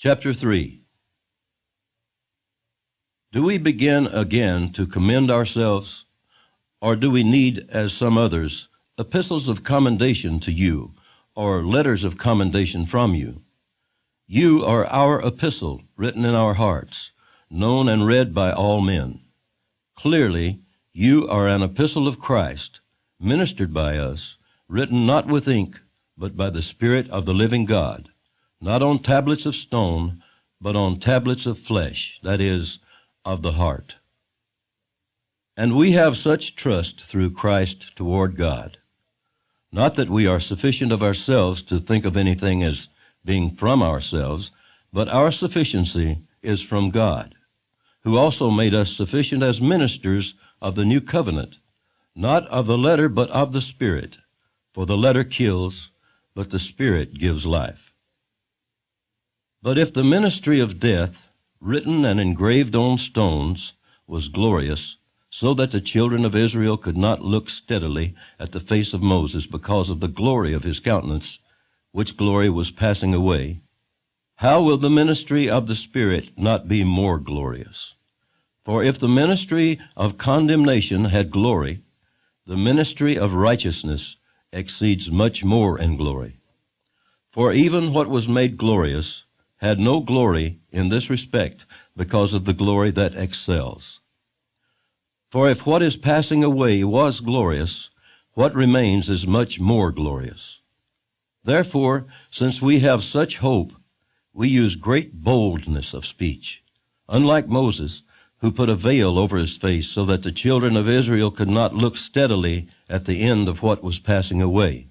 Chapter 3. Do we begin again to commend ourselves, or do we need, as some others, epistles of commendation to you, or letters of commendation from you? You are our epistle, written in our hearts, known and read by all men. Clearly, you are an epistle of Christ, ministered by us, written not with ink, but by the Spirit of the living God, not on tablets of stone, but on tablets of flesh, that is, of the heart. And we have such trust through Christ toward God. Not that we are sufficient of ourselves to think of anything as being from ourselves, but our sufficiency is from God, who also made us sufficient as ministers of the new covenant, not of the letter, but of the Spirit. For the letter kills, but the Spirit gives life. But if the ministry of death, written and engraved on stones, was glorious, so that the children of Israel could not look steadily at the face of Moses because of the glory of his countenance, which glory was passing away, how will the ministry of the Spirit not be more glorious? For if the ministry of condemnation had glory, the ministry of righteousness exceeds much more in glory. For even what was made glorious had no glory in this respect because of the glory that excels. For if what is passing away was glorious, what remains is much more glorious. Therefore, since we have such hope, we use great boldness of speech, unlike Moses, who put a veil over his face so that the children of Israel could not look steadily at the end of what was passing away.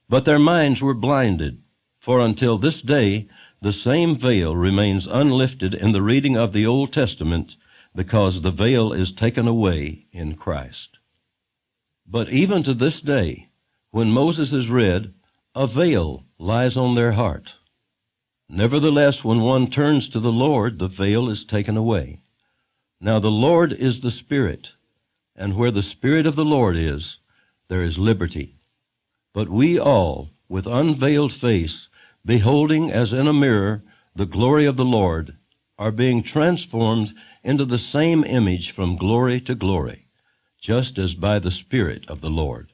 But their minds were blinded, for until this day the same veil remains unlifted in the reading of the Old Testament, because the veil is taken away in Christ. But even to this day, when Moses is read, a veil lies on their heart. Nevertheless, when one turns to the Lord, the veil is taken away. Now the Lord is the Spirit, and where the Spirit of the Lord is, there is liberty. But we all, with unveiled face, beholding as in a mirror the glory of the Lord, are being transformed into the same image from glory to glory, just as by the Spirit of the Lord.